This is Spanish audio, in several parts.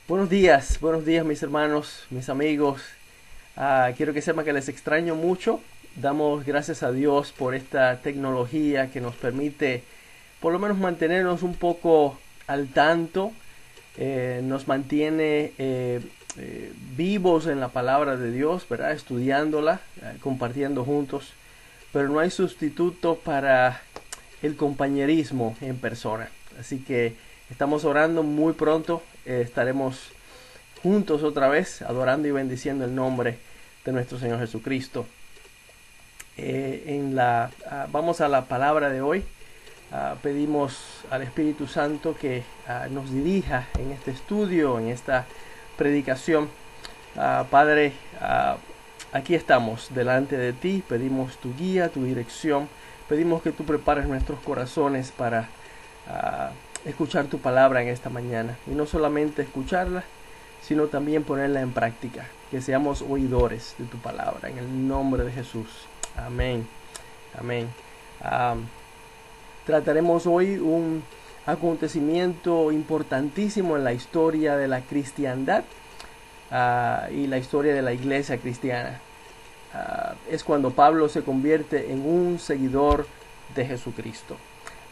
Buenos días mis hermanos, mis amigos. Quiero que sepan que les extraño mucho. Damos gracias a Dios por esta tecnología que nos permite por lo menos mantenernos un poco al tanto, nos mantiene vivos en la palabra de Dios, ¿verdad? Estudiándola, compartiendo juntos. Pero no hay sustituto para el compañerismo en persona. Así que estamos orando muy pronto. Estaremos juntos otra vez, adorando y bendiciendo el nombre de nuestro Señor Jesucristo. Vamos a la palabra de hoy. Pedimos al Espíritu Santo que nos dirija en este estudio, en esta predicación. Padre, aquí estamos delante de ti. Pedimos tu guía, tu dirección. Pedimos que tú prepares nuestros corazones para escuchar tu palabra en esta mañana. Y no solamente escucharla, sino también ponerla en práctica. Que seamos oidores de tu palabra. En el nombre de Jesús. Amén. Amén. Trataremos hoy un acontecimiento importantísimo en la historia de la cristiandad y la historia de la iglesia cristiana. Es cuando Pablo se convierte en un seguidor de Jesucristo.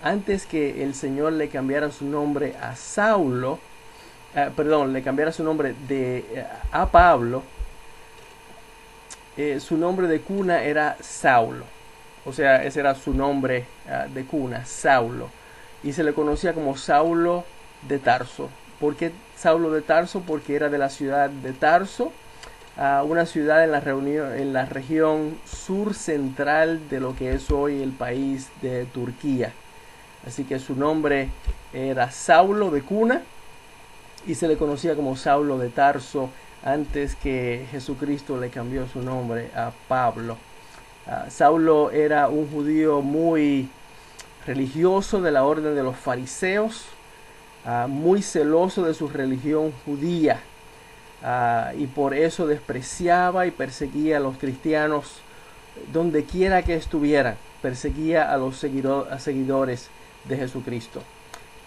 Antes que el Señor le cambiara su nombre a Saulo, le cambiara su nombre a Pablo, su nombre de cuna era Saulo. O sea, ese era su nombre de cuna, Saulo. Y se le conocía como Saulo de Tarso. ¿Por qué Saulo de Tarso? Porque era de la ciudad de Tarso, una ciudad en la región sur central de lo que es hoy el país de Turquía. Así que su nombre era Saulo de cuna y se le conocía como Saulo de Tarso antes que Jesucristo le cambió su nombre a Pablo. Saulo era un judío muy religioso de la orden de los fariseos, muy celoso de su religión judía, y por eso despreciaba y perseguía a los cristianos donde quiera que estuvieran. Perseguía a los seguidores de Jesucristo.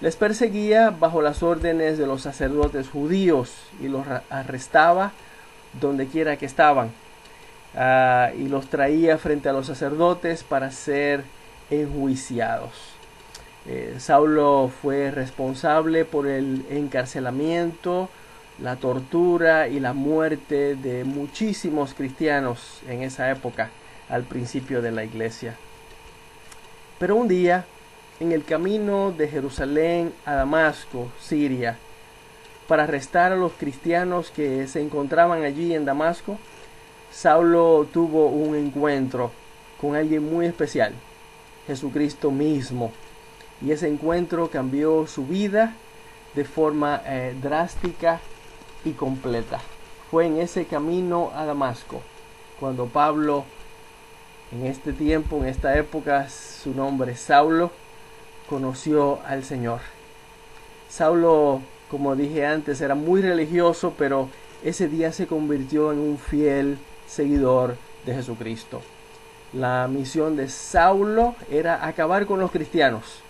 Les perseguía bajo las órdenes de los sacerdotes judíos y los arrestaba donde quiera que estaban. Y los traía frente a los sacerdotes para ser enjuiciados. Saulo fue responsable por el encarcelamiento, la tortura y la muerte de muchísimos cristianos en esa época, al principio de la iglesia. Pero un día, en el camino de Jerusalén a Damasco, Siria, para arrestar a los cristianos que se encontraban allí en Damasco, Saulo tuvo un encuentro con alguien muy especial, Jesucristo mismo. Y ese encuentro cambió su vida de forma drástica y completa. Fue en ese camino a Damasco cuando Pablo, en este tiempo, en esta época, su nombre Saulo, conoció al Señor. Saulo, como dije antes, era muy religioso, pero ese día se convirtió en un fiel seguidor de Jesucristo. La misión de Saulo era acabar con los cristianos,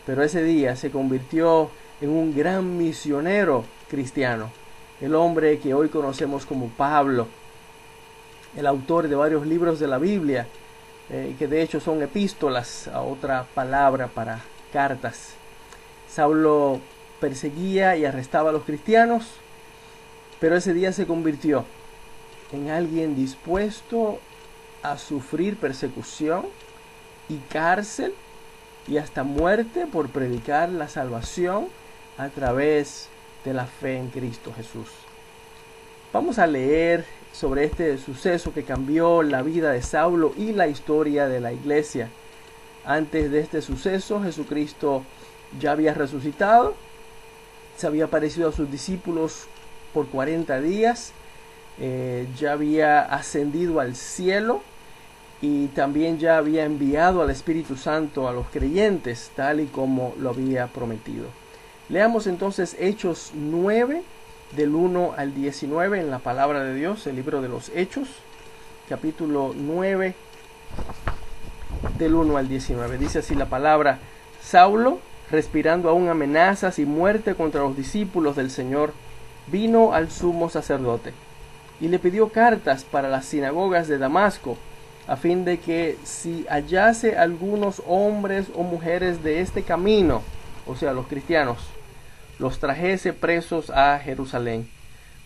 pero ese día se convirtió en un gran misionero cristiano, el hombre que hoy conocemos como Pablo, el autor de varios libros de la Biblia, que de hecho son epístolas, a otra palabra para cartas. Saulo perseguía y arrestaba a los cristianos, pero ese día se convirtió en alguien dispuesto a sufrir persecución y cárcel y hasta muerte por predicar la salvación a través de la fe en Cristo Jesús. Vamos a leer sobre este suceso que cambió la vida de Saulo y la historia de la iglesia. Antes de este suceso, Jesucristo ya había resucitado, se había aparecido a sus discípulos por 40 días, ya había ascendido al cielo y también ya había enviado al Espíritu Santo a los creyentes, tal y como lo había prometido. Leamos entonces Hechos 9, del 1 al 19 en la palabra de Dios, el libro de los Hechos, capítulo 9, del 1 al 19. Dice así la palabra: Saulo, respirando aún amenazas y muerte contra los discípulos del Señor, vino al sumo sacerdote y le pidió cartas para las sinagogas de Damasco, a fin de que si hallase algunos hombres o mujeres de este camino, o sea, los cristianos, los trajese presos a Jerusalén.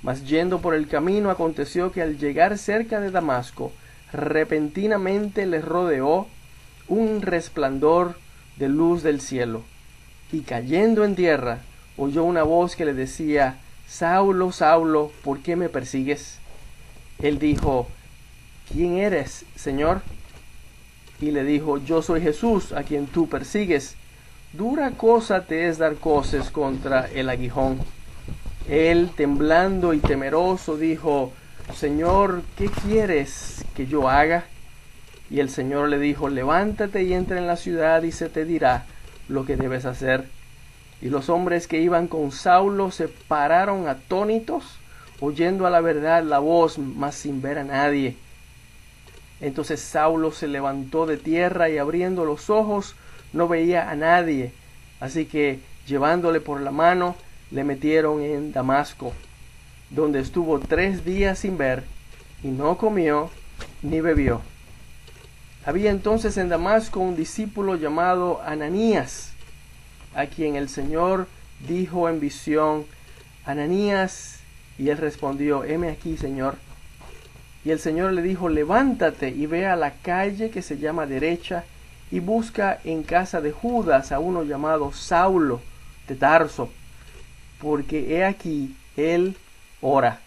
Mas yendo por el camino, aconteció que al llegar cerca de Damasco, repentinamente le rodeó un resplandor de luz del cielo, y cayendo en tierra, oyó una voz que le decía: Saulo, Saulo, ¿por qué me persigues? Él dijo: ¿Quién eres, Señor? Y le dijo: Yo soy Jesús, a quien tú persigues. Dura cosa te es dar coces contra el aguijón. Él, temblando y temeroso, dijo: Señor, ¿qué quieres que yo haga? Y el Señor le dijo: Levántate y entra en la ciudad, y se te dirá lo que debes hacer. Y los hombres que iban con Saulo se pararon atónitos, oyendo a la verdad la voz, mas sin ver a nadie. Entonces Saulo se levantó de tierra y abriendo los ojos no veía a nadie. Así que, llevándole por la mano, le metieron en Damasco, donde estuvo 3 días sin ver, y no comió ni bebió. Había entonces en Damasco un discípulo llamado Ananías, a quien el Señor dijo en visión: Ananías. Y él respondió: heme aquí, Señor. Y el Señor le dijo: levántate y ve a la calle que se llama Derecha, y busca en casa de Judas a uno llamado Saulo de Tarso, porque he aquí él ora.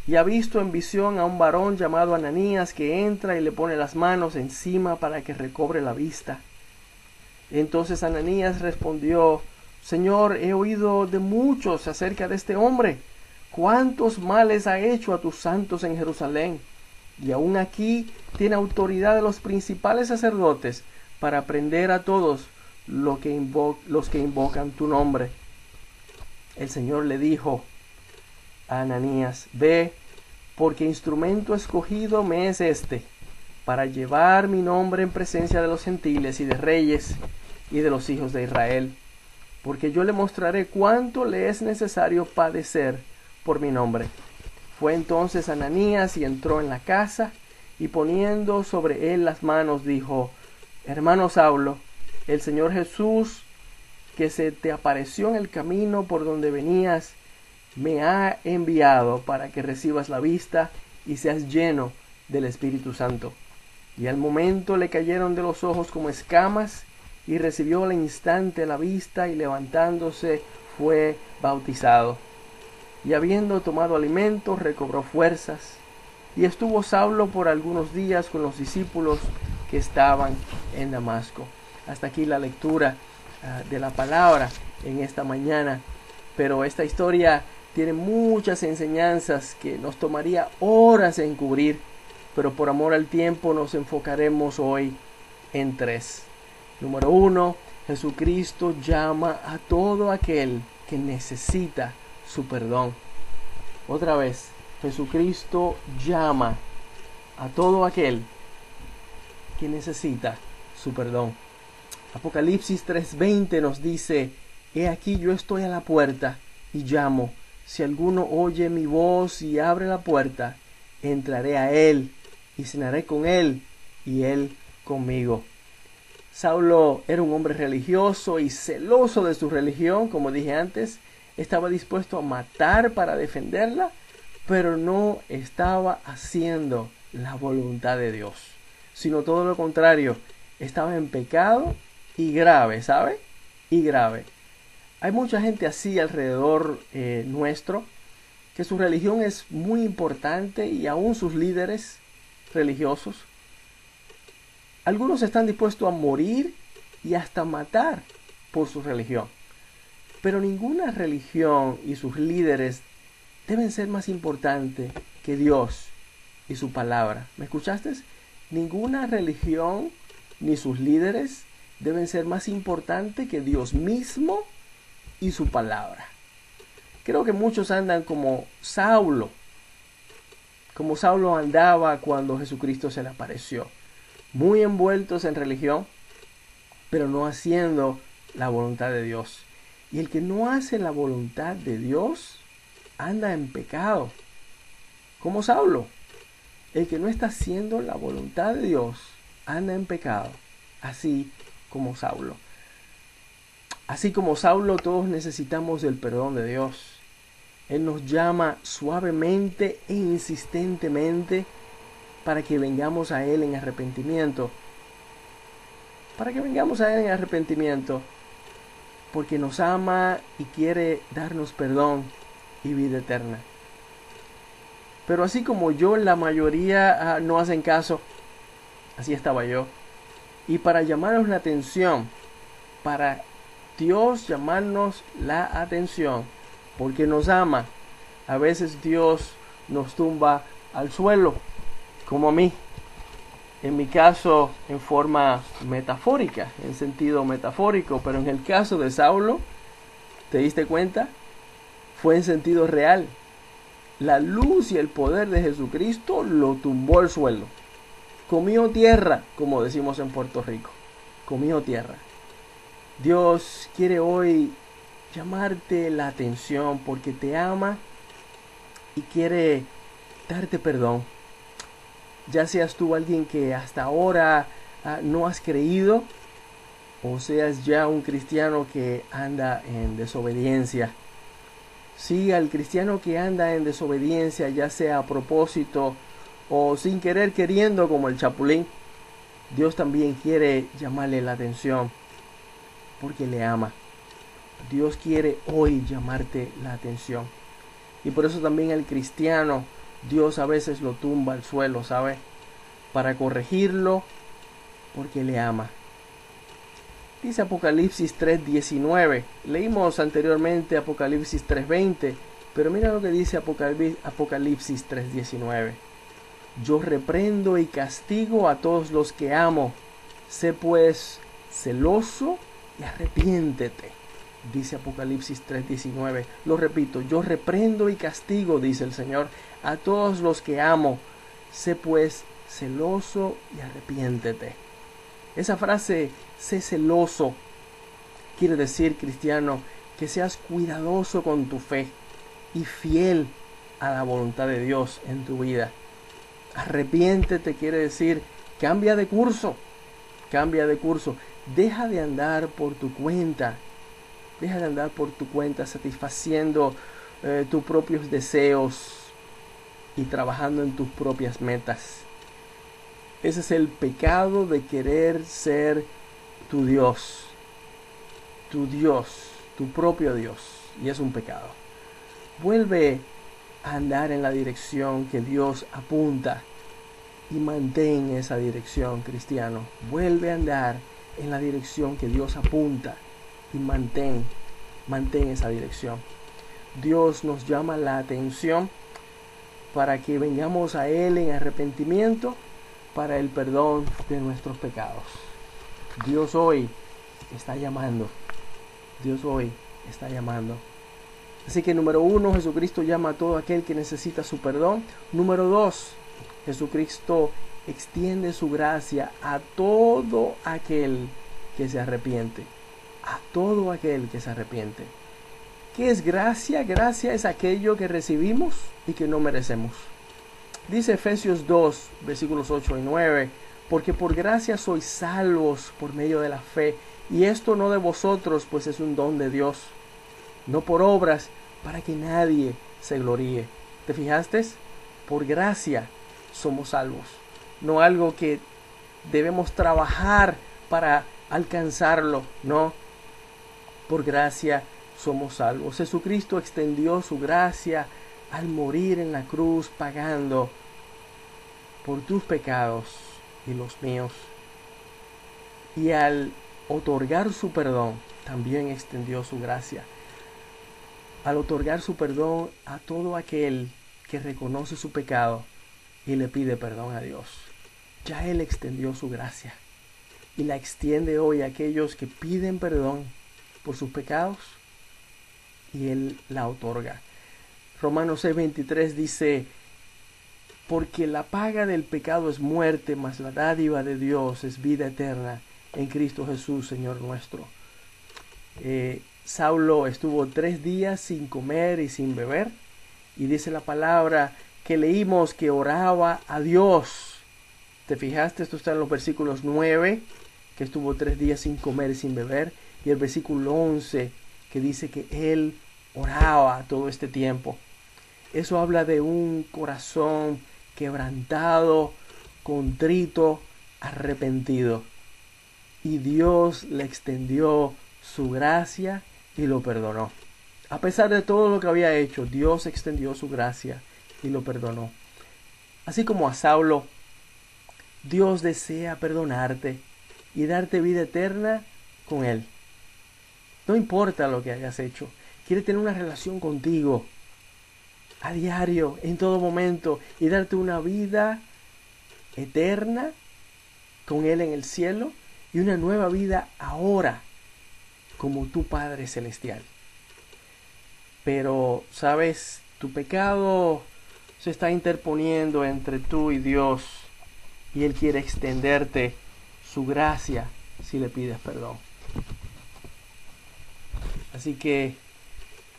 Y ha visto en visión a un varón llamado Ananías, que entra y le pone las manos encima para que recobre la vista. Entonces Ananías respondió: Señor, he oído de muchos acerca de este hombre, cuántos males ha hecho a tus santos en Jerusalén, y aún aquí tiene autoridad de los principales sacerdotes para prender a todos los que invocan tu nombre. El Señor le dijo a Ananías: ve, porque instrumento escogido me es este, para llevar mi nombre en presencia de los gentiles y de reyes y de los hijos de Israel, porque yo le mostraré cuánto le es necesario padecer por mi nombre. Fue entonces Ananías y entró en la casa, y poniendo sobre él las manos dijo: hermano Saulo, el Señor Jesús, que se te apareció en el camino por donde venías, me ha enviado para que recibas la vista y seas lleno del Espíritu Santo. Y al momento le cayeron de los ojos como escamas, y recibió al instante la vista, y levantándose fue bautizado. Y habiendo tomado alimento, recobró fuerzas. Y estuvo Saulo por algunos días con los discípulos que estaban en Damasco. Hasta aquí la lectura de la palabra en esta mañana. Pero esta historia tiene muchas enseñanzas que nos tomaría horas en cubrir, pero por amor al tiempo nos enfocaremos hoy en 3. Número 1, Jesucristo llama a todo aquel que necesita su perdón. Otra vez, Jesucristo llama a todo aquel que necesita su perdón. Apocalipsis 3:20 nos dice: he aquí yo estoy a la puerta y llamo. Si alguno oye mi voz y abre la puerta, entraré a él y cenaré con él y él conmigo. Saulo era un hombre religioso y celoso de su religión, como dije antes. Estaba dispuesto a matar para defenderla, pero no estaba haciendo la voluntad de Dios, sino todo lo contrario. Estaba en pecado y grave, ¿sabe? Y grave. Hay mucha gente así alrededor nuestro, que su religión es muy importante, y aún sus líderes religiosos. Algunos están dispuestos a morir y hasta matar por su religión. Pero ninguna religión y sus líderes deben ser más importantes que Dios y su palabra. ¿Me escuchaste? Ninguna religión ni sus líderes deben ser más importantes que Dios mismo y su palabra. Creo que muchos andan como Saulo andaba cuando Jesucristo se le apareció, muy envueltos en religión, pero no haciendo la voluntad de Dios. Y el que no hace la voluntad de Dios anda en pecado, como Saulo. El que no está haciendo la voluntad de Dios anda en pecado, así como Saulo. Así como Saulo, todos necesitamos del perdón de Dios. Él nos llama suavemente e insistentemente para que vengamos a Él en arrepentimiento. Para que vengamos a Él en arrepentimiento, porque nos ama y quiere darnos perdón y vida eterna. Pero así como yo, la mayoría no hacen caso, así estaba yo. Y para llamarnos la atención, para Dios llamarnos la atención, porque nos ama, a veces Dios nos tumba al suelo, como a mí. En mi caso, en forma metafórica, en sentido metafórico, pero en el caso de Saulo, ¿te diste cuenta? Fue en sentido real. La luz y el poder de Jesucristo lo tumbó al suelo. Comió tierra, como decimos en Puerto Rico. Comió tierra. Dios quiere hoy llamarte la atención porque te ama y quiere darte perdón. Ya seas tú alguien que hasta ahora no has creído, o seas ya un cristiano que anda en desobediencia. Sí, al cristiano que anda en desobediencia, ya sea a propósito o sin querer queriendo como el chapulín, Dios también quiere llamarle la atención porque le ama. Dios quiere hoy llamarte la atención. Y por eso también al cristiano, Dios a veces lo tumba al suelo, ¿sabe? Para corregirlo, porque le ama. Dice Apocalipsis 3:19. Leímos anteriormente Apocalipsis 3:20, pero mira lo que dice Apocalipsis 3:19. Yo reprendo y castigo a todos los que amo. Sé pues celoso y arrepiéntete. Dice Apocalipsis 3:19. Lo repito, yo reprendo y castigo, dice el Señor, a todos los que amo. Sé pues celoso y arrepiéntete. Esa frase, sé celoso, quiere decir, cristiano, que seas cuidadoso con tu fe y fiel a la voluntad de Dios en tu vida. Arrepiéntete quiere decir, cambia de curso, deja de andar por tu cuenta, satisfaciendo tus propios deseos y trabajando en tus propias metas. Ese es el pecado de querer ser tu Dios, tu propio Dios, y es un pecado. Vuelve a andar en la dirección que Dios apunta y mantén esa dirección, cristiano. Vuelve a andar en la dirección que Dios apunta y mantén esa dirección. Dios nos llama la atención para que vengamos a Él en arrepentimiento para el perdón de nuestros pecados. Dios hoy está llamando. Así que número 1, Jesucristo llama a todo aquel que necesita su perdón. Número 2, Jesucristo extiende su gracia a todo aquel que se arrepiente. ¿Qué es gracia? Gracia es aquello que recibimos y que no merecemos. Dice Efesios 2, versículos 8 y 9, porque por gracia sois salvos por medio de la fe, y esto no de vosotros, pues es un don de Dios, no por obras, para que nadie se gloríe. ¿Te fijaste? Por gracia somos salvos, no algo que debemos trabajar para alcanzarlo, no. Por gracia somos salvos. Jesucristo extendió su gracia al morir en la cruz, pagando por tus pecados y los míos. Y al otorgar su perdón, también extendió su gracia. Al otorgar su perdón a todo aquel que reconoce su pecado y le pide perdón a Dios. Ya Él extendió su gracia y la extiende hoy a aquellos que piden perdón por sus pecados y Él la otorga. Romanos 6:23 dice, porque la paga del pecado es muerte, mas la dádiva de Dios es vida eterna en Cristo Jesús, Señor nuestro. Saulo estuvo 3 días sin comer y sin beber, Y dice la palabra que leímos que oraba a Dios. ¿Te fijaste? Esto está en los versículos 9, que estuvo 3 días sin comer y sin beber. Y el versículo 11, que dice que él oraba todo este tiempo. Eso habla de un corazón quebrantado, contrito, arrepentido. Y Dios le extendió su gracia y lo perdonó. A pesar de todo lo que había hecho, Dios extendió su gracia y lo perdonó. Así como a Saulo, Dios desea perdonarte y darte vida eterna con Él. No importa lo que hayas hecho, quiere tener una relación contigo a diario, en todo momento, y darte una vida eterna con Él en el cielo y una nueva vida ahora como tu Padre Celestial. Pero, ¿sabes? Tu pecado se está interponiendo entre tú y Dios y Él quiere extenderte su gracia si le pides perdón. Así que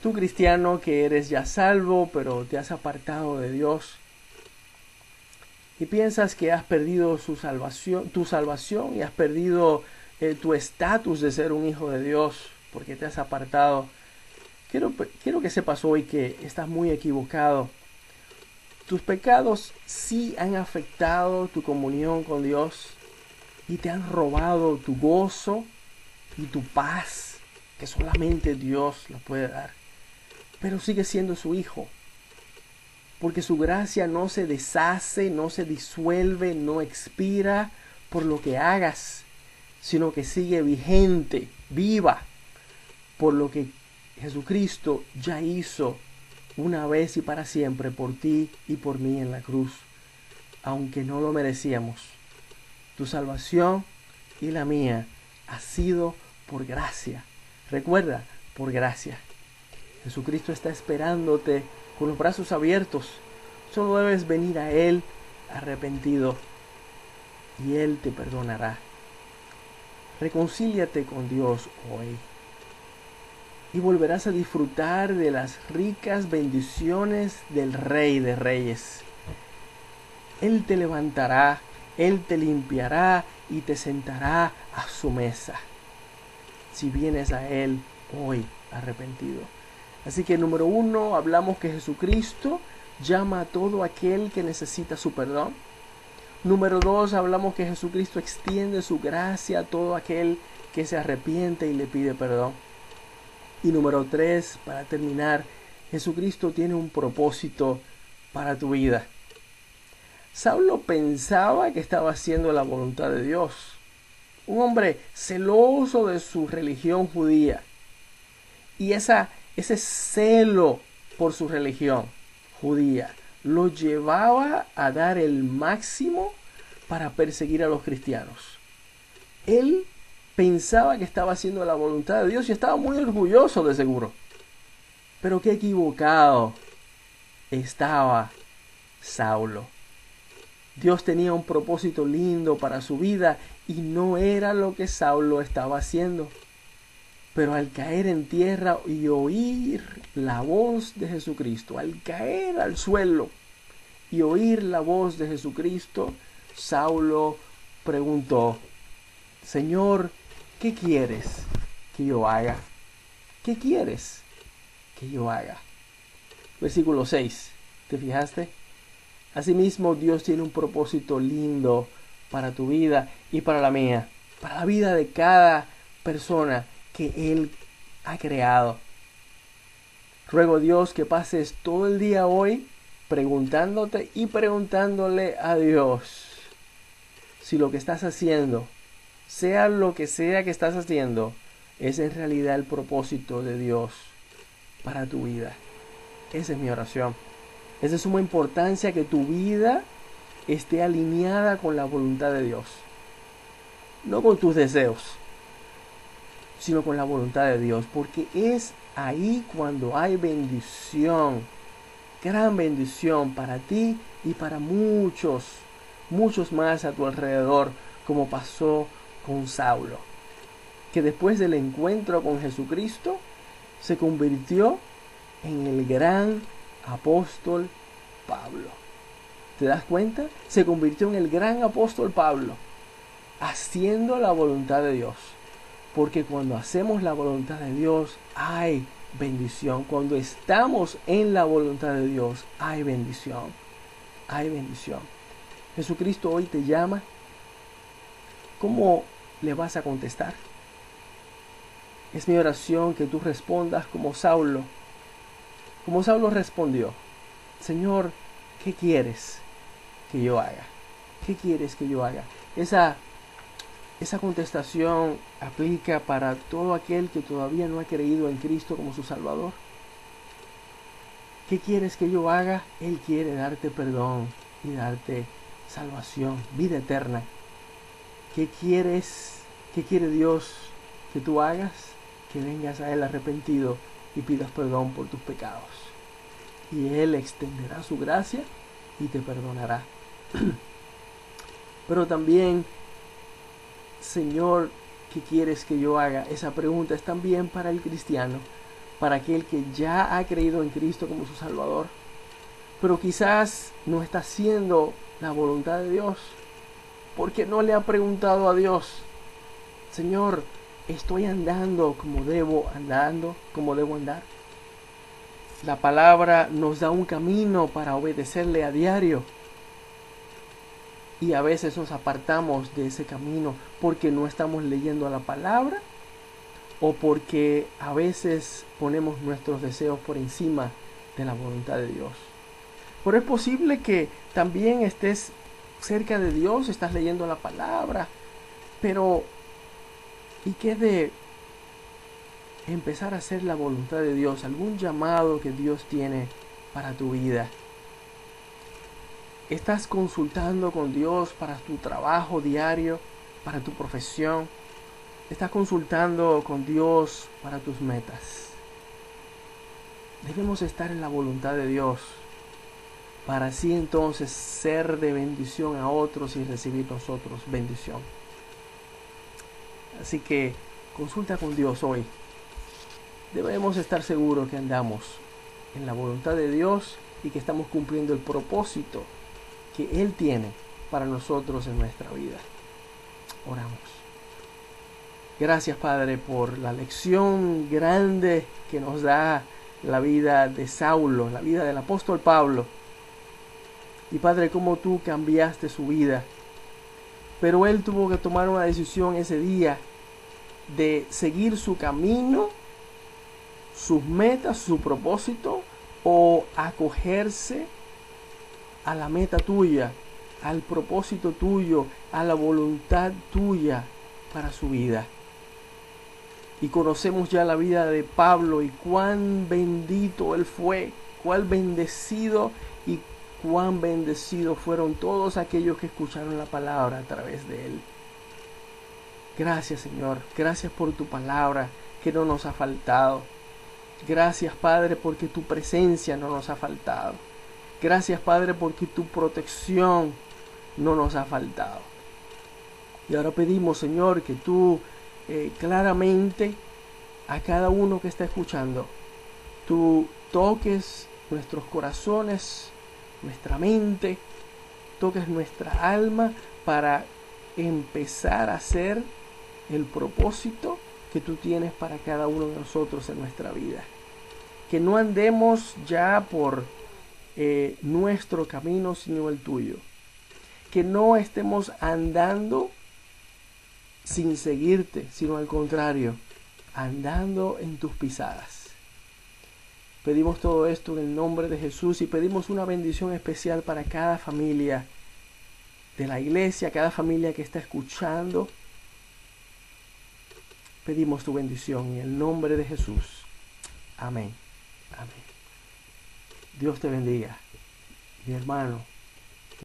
tú, cristiano, que eres ya salvo pero te has apartado de Dios y piensas que has perdido tu salvación y has perdido tu estatus de ser un hijo de Dios porque te has apartado, quiero que sepas hoy que estás muy equivocado. Tus pecados sí han afectado tu comunión con Dios y te han robado tu gozo y tu paz que solamente Dios la puede dar. Pero sigues siendo su hijo, porque su gracia no se deshace, no se disuelve, no expira por lo que hagas, sino que sigue vigente, viva, por lo que Jesucristo ya hizo una vez y para siempre por ti y por mí en la cruz, aunque no lo merecíamos. Tu salvación y la mía ha sido por gracia. Recuerda, por gracia. Jesucristo está esperándote con los brazos abiertos. Solo debes venir a Él arrepentido y Él te perdonará. Reconcíliate con Dios hoy y volverás a disfrutar de las ricas bendiciones del Rey de Reyes. Él te levantará, Él te limpiará y te sentará a su mesa, si vienes a Él hoy arrepentido. Así que número 1, hablamos que Jesucristo llama a todo aquel que necesita su perdón. Número 2, hablamos que Jesucristo extiende su gracia a todo aquel que se arrepiente y le pide perdón. Y número 3, para terminar, Jesucristo tiene un propósito para tu vida. Saulo pensaba que estaba haciendo la voluntad de Dios. Un hombre celoso de su religión judía. Y ese celo por su religión judía lo llevaba a dar el máximo para perseguir a los cristianos. Él pensaba que estaba haciendo la voluntad de Dios y estaba muy orgulloso de seguro. Pero qué equivocado estaba Saulo. Dios tenía un propósito lindo para su vida y no era lo que Saulo estaba haciendo. Pero al caer en tierra y oír la voz de Jesucristo, al caer al suelo y oír la voz de Jesucristo, Saulo preguntó: Señor, ¿qué quieres que yo haga? ¿Qué quieres que yo haga? Versículo 6, ¿te fijaste? Asimismo, Dios tiene un propósito lindo para tu vida y para la mía, para la vida de cada persona que Él ha creado. Ruego a Dios que pases todo el día hoy preguntándote y preguntándole a Dios si lo que estás haciendo, sea lo que sea que estás haciendo, es en realidad el propósito de Dios para tu vida. Esa es mi oración. Es de suma importancia que tu vida esté alineada con la voluntad de Dios. No con tus deseos, sino con la voluntad de Dios. Porque es ahí cuando hay bendición, gran bendición para ti y para muchos más a tu alrededor, como pasó con Saulo, que después del encuentro con Jesucristo se convirtió en el gran apóstol Pablo. ¿Te das cuenta? Se convirtió en el gran apóstol Pablo, haciendo la voluntad de Dios. Porque cuando hacemos la voluntad de Dios, hay bendición. Cuando estamos en la voluntad de Dios, hay bendición. Hay bendición. Jesucristo hoy te llama. ¿Cómo le vas a contestar? Es mi oración que tú respondas como Saulo. Como Saulo respondió: Señor, ¿qué quieres que yo haga? ¿Qué quieres que yo haga? Esa contestación aplica para todo aquel que todavía no ha creído en Cristo como su Salvador. ¿Qué quieres que yo haga? Él quiere darte perdón y darte salvación, vida eterna. ¿Qué quieres? ¿Qué quiere Dios que tú hagas? Que vengas a Él arrepentido y pidas perdón por tus pecados. Y Él extenderá su gracia y te perdonará. Pero también, Señor, ¿qué quieres que yo haga? Esa pregunta es también para el cristiano, para aquel que ya ha creído en Cristo como su Salvador, pero quizás no está haciendo la voluntad de Dios, porque no le ha preguntado a Dios: Señor, ¿estoy andando como debo andar? La palabra nos da un camino para obedecerle a diario. Y a veces nos apartamos de ese camino porque no estamos leyendo la palabra, o porque a veces ponemos nuestros deseos por encima de la voluntad de Dios. Pero es posible que también estés cerca de Dios, estás leyendo la palabra, pero ¿y qué de empezar a hacer la voluntad de Dios? Algún llamado que Dios tiene para tu vida. ¿Estás consultando con Dios para tu trabajo diario, para tu profesión? ¿Estás consultando con Dios para tus metas? Debemos estar en la voluntad de Dios para así entonces ser de bendición a otros y recibir nosotros bendición. Así que consulta con Dios hoy. Debemos estar seguros que andamos en la voluntad de Dios y que estamos cumpliendo el propósito que Él tiene para nosotros en nuestra vida. Oramos. Gracias, Padre, por la lección grande que nos da la vida de Saulo, la vida del apóstol Pablo. Y Padre, cómo tú cambiaste su vida. Pero él tuvo que tomar una decisión ese día de seguir su camino, sus metas, su propósito, o acogerse a la meta tuya, al propósito tuyo, a la voluntad tuya para su vida. Y conocemos ya la vida de Pablo y cuán bendito él fue, cuán bendecido y cuán bendecidos fueron todos aquellos que escucharon la palabra a través de él. Gracias, Señor, gracias por tu palabra que no nos ha faltado. Gracias, Padre, porque tu presencia no nos ha faltado. Gracias, Padre, porque tu protección no nos ha faltado. Y ahora pedimos, Señor, que tú claramente a cada uno que está escuchando, tú toques nuestros corazones, nuestra mente, toques nuestra alma para empezar a hacer el propósito que tú tienes para cada uno de nosotros en nuestra vida. Que no andemos ya por nuestro camino, sino el tuyo. Que no estemos andando sin seguirte, sino al contrario, andando en tus pisadas. Pedimos todo esto en el nombre de Jesús y pedimos una bendición especial para cada familia de la iglesia, cada familia que está escuchando. Pedimos tu bendición en el nombre de Jesús. Amén. Amén. Dios te bendiga, mi hermano.